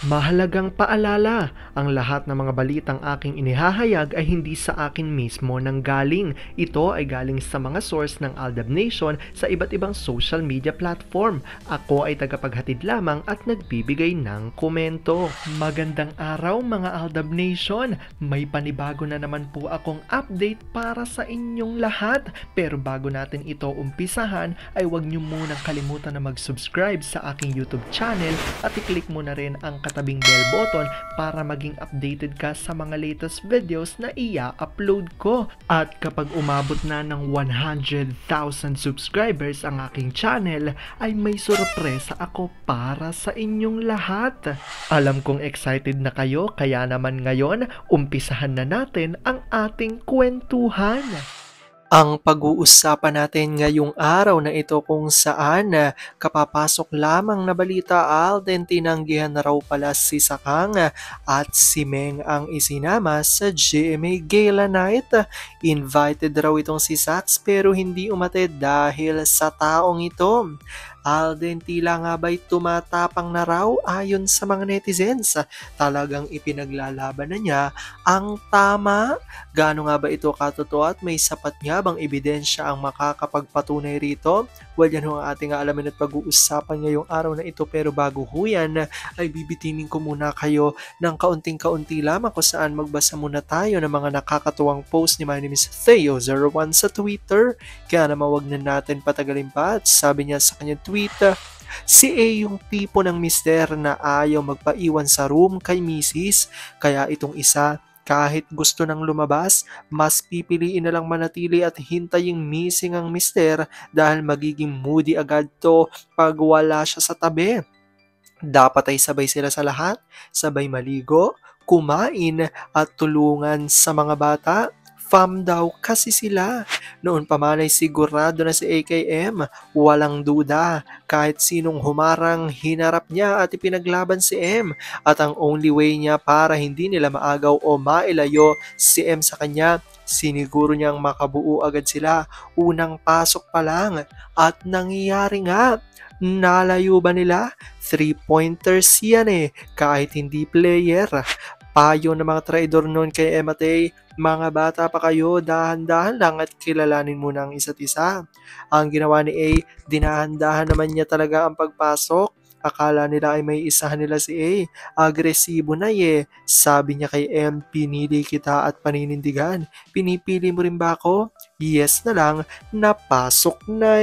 Mahalagang paalala, ang lahat ng mga balitang aking inihahayag ay hindi sa akin mismo nanggaling. Ito ay galing sa mga source ng Aldab Nation sa iba't ibang social media platform. Ako ay tagapaghatid lamang at nagbibigay ng komento. Magandang araw mga Aldab Nation! May panibago na naman po akong update para sa inyong lahat. Pero bago natin ito umpisahan ay huwag niyo munang kalimutan na mag-subscribe sa aking YouTube channel at i-click mo na rin ang katabing bell button para maging updated ka sa mga latest videos na i-upload ko. At kapag umabot na ng 100,000 subscribers ang aking channel, ay may sorpresa ako para sa inyong lahat. Alam kong excited na kayo, kaya naman ngayon, umpisahan na natin ang ating kwentuhan. Ang pag-uusapan natin ngayong araw na ito kung saan kapapasok lamang na balita Alden tinanggihan na raw pala si Sakang at si Meng ang isinama sa GMA Gala Night. Invited raw itong si Sax pero hindi umatid dahil sa taong ito. Alden tila nga ba'y tumatapang na raw ayon sa mga netizens. Talagang ipinaglalaban na niya ang tama. Gaano nga ba ito katotoo at may sapat nga bang ebidensya ang makakapagpatunay rito? Well, yan ho ang ating alamin at pag-uusapan ngayong araw na ito, pero bago ho yan ay bibitinin ko muna kayo ng kaunting-kaunti lamang kung saan magbasa muna tayo ng mga nakakatuwang post ni My name is Theo01 sa Twitter. Kaya naman wag na natin patagalin pa at sabi niya sa kanyang tweet, si A yung tipo ng mister na ayaw magpaiwan sa room kay Mrs. Kaya itong isa, kahit gusto nang lumabas, mas pipiliin na lang manatili at hintayin missing ang mister dahil magiging moody agad to pag wala siya sa tabi. Dapat ay sabay sila sa lahat, sabay maligo, kumain at tulungan sa mga bata. Fam daw kasi sila. Noon pa man ay sigurado na si AKM, walang duda. Kahit sinong humarang, hinarap niya at ipinaglaban si M. At ang only way niya para hindi nila maagaw o mailayo si M sa kanya, siniguro niyang makabuo agad sila unang pasok pa lang. At nangyayari nga. Nalayo ba nila? 3-pointers yan kahit hindi player. Payo ng mga traidor noon kay M at A, mga bata pa kayo, dahan-dahan lang at kilalanin muna ang isa't isa. Ang ginawa ni A, dinahan-dahan naman niya talaga ang pagpasok. Akala nila ay may isahan nila si A. Agresibo na Sabi niya kay M, pinili kita at paninindigan. Pinipili mo rin ba ako? Yes na lang, napasok na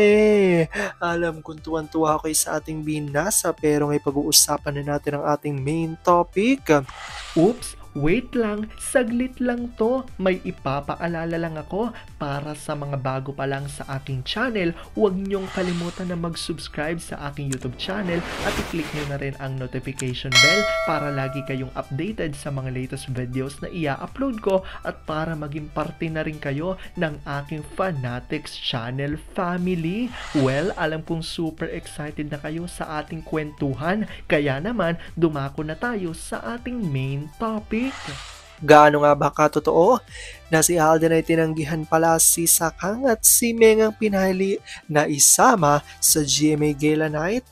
Alam kong tuwan-tuwa ako sa ating binasa pero ngay pag-uusapan na natin ang ating main topic. Oops! Wait lang, saglit lang to. May ipapaalala lang ako para sa mga bago pa lang sa aking channel. Huwag niyong kalimutan na mag-subscribe sa aking YouTube channel at i-click niyo na rin ang notification bell para lagi kayong updated sa mga latest videos na i-upload ko at para maging parte na rin kayo ng aking Fanatics channel family. Well, alam kong super excited na kayo sa ating kwentuhan, kaya naman dumako na tayo sa ating main topic. Gaano nga ba katotoo na si Alden ay tinanggihan pala si Sakang at si Meng ang pinili na isama sa GMA Gala Night?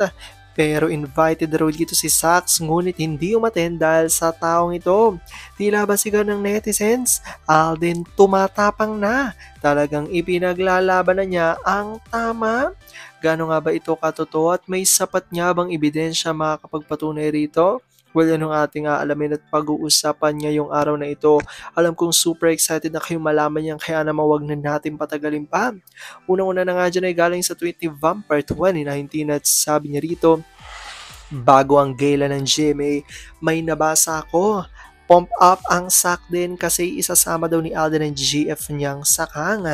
Pero invited raw dito si Sax ngunit hindi umattend dahil sa taong ito. Tila ba sigaw ng netizens? Alden tumatapang na. Talagang ipinaglalaban na niya ang tama. Gaano nga ba ito katotoo at may sapat nga bang ebidensya makakapagpatunay rito? Well, yan ang ating aalamin at pag-uusapan ngayong araw na ito. Alam kong super excited na kayong malaman yan, kaya naman wag na natin patagalin pa. Unang-una na nga dyan ay galing sa tweet ni Vampire 2019 at sabi niya rito, bago ang gala ng GMA, may nabasa ako. Pump up ang Sak din kasi isasama daw ni Alden ang GF niyang Sakang.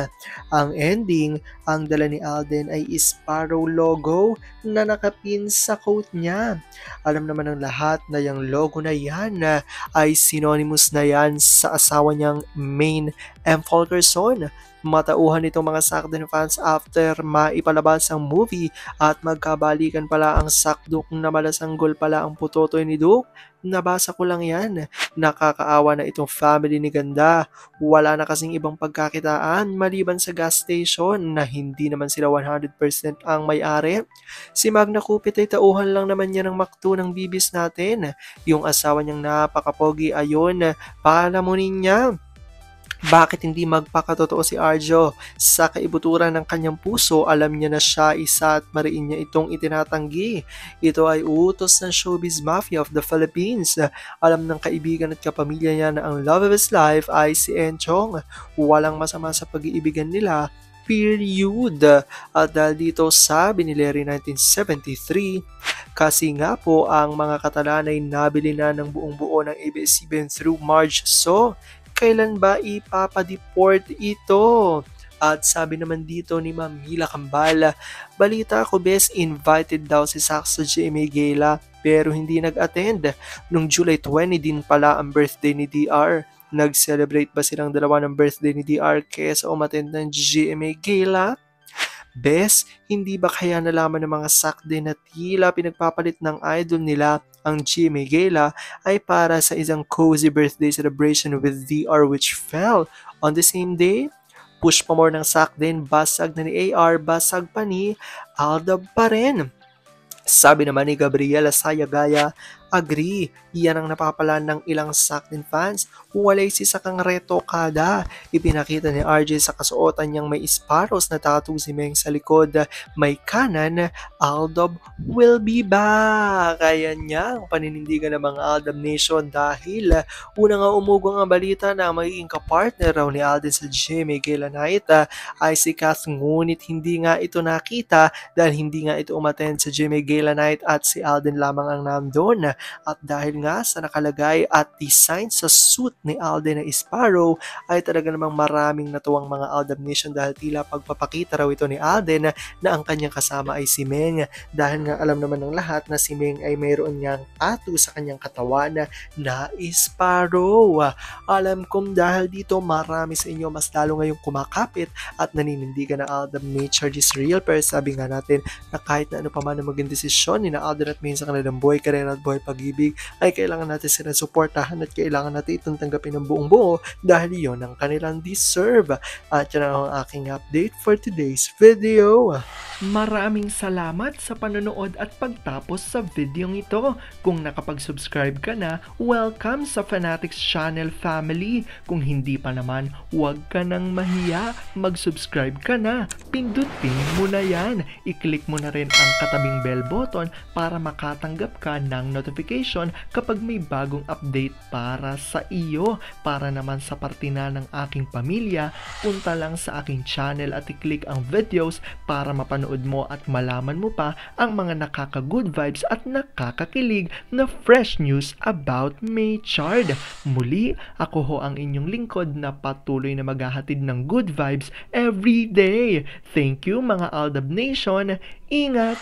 Ang ending, ang dala ni Alden ay Sparrow logo na nakapin sa coat niya. Alam naman ng lahat na yung logo na yan ay synonymous na yan sa asawa niyang main M. Fulkerson. Matauhan itong mga Sakden fans after maipalabas ang movie at magkabalikan pala ang Sakduk na malasanggol pala ang putotoy ni Duke. Nabasa ko lang yan. Nakakaawa na itong family ni Ganda. Wala na kasing ibang pagkakitaan maliban sa gas station na hindi naman sila 100% ang may-ari. Si Magna Cupid ay tauhan lang naman niya ng makto ng bibis natin. Yung asawa niyang napakapogi ayon, palamunin niya. Bakit hindi magpakatotoo si Arjo? Sa kaibuturan ng kanyang puso, alam niya na siya isa at mariin niya itong itinatanggi. Ito ay utos ng showbiz mafia of the Philippines. Alam ng kaibigan at kapamilya niya na ang love of his life ay si Enchong. Walang masama sa pag-iibigan nila. Period. At dahil dito sabi ni Larry 1973, kasi nga po ang mga Katalan ay nabili na ng buong buo ng ABS-CBN through March. So, kailan ba ipapadeport ito? At sabi naman dito ni Ma'am Mila Kambal, balita ko bes invited daw si Sax sa GMA Gala pero hindi nag-attend. Nung July 20 din pala ang birthday ni DR. Nag-celebrate ba silang dalawa ng birthday ni DR kesa umattend ng GMA Gala? Bes, hindi ba kaya nalaman ng mga Sakden na tila pinagpapalit ng idol nila ang GMA Gala ay para sa isang cozy birthday celebration with DR which fell on the same day? Push pa more ng Sakden, basag na ni AR, basag pa ni Aldab pa rin. Sabi naman ni Gabriela Sayagaya, agree, yan ang napapalan ng ilang Sakden fans. Walay si Sakang Reto kada. Ipinakita ni RJ sa kasuotan niyang may sparrows na tattoo si Meng sa likod. May kanan, Aldob will be back. Kaya niya ang paninindigan ng mga Aldab Nation dahil una nga umugong ang balita na magiging kapartner raw ni Alden sa GMA Gala Night ay si Kath, ngunit hindi nga ito nakita dahil hindi nga ito umattend sa GMA Gala Night at si Alden lamang ang nandun. At dahil nga sa nakalagay at design sa suit ni Alden na Sparrow ay talaga namang maraming natuwang mga Aldab Nation dahil tila pagpapakita raw ito ni Alden na ang kanyang kasama ay si Meng. Dahil nga alam naman ng lahat na si Meng ay mayroon niyang tattoo sa kanyang katawan na Sparrow. Alam kong dahil dito marami sa inyo mas lalo ngayong kumakapit at naninindigan na Aldab nature is real, pero sabi nga natin na kahit na ano pa man ang maging desisyon ni na Alden at Meng sa kanilang buhay, karera at buhay pag-ibig ay kailangan natin sila suportahan at kailangan natin itong tanggapin ng buong buo dahil yon ang kanilang deserve. At yan ang aking update for today's video. Maraming salamat sa panonood at pagtapos sa videong ito. Kung nakapag-subscribe ka na, welcome sa Fanatics Channel family. Kung hindi pa naman, huwag ka nang mahiya. Mag-subscribe ka na. Pindutin mo na yan. I-click mo na rin ang katabing bell button para makatanggap ka ng notification kapag may bagong update para sa iyo. Para naman sa parte na ng aking pamilya, punta lang sa aking channel at i-click ang videos para mapanood mo at malaman mo pa ang mga nakaka-good vibes at nakakakilig na fresh news about Maychard. Muli, ako ho ang inyong lingkod na patuloy na maghahatid ng good vibes every day. Thank you mga Aldab Nation. Ingat!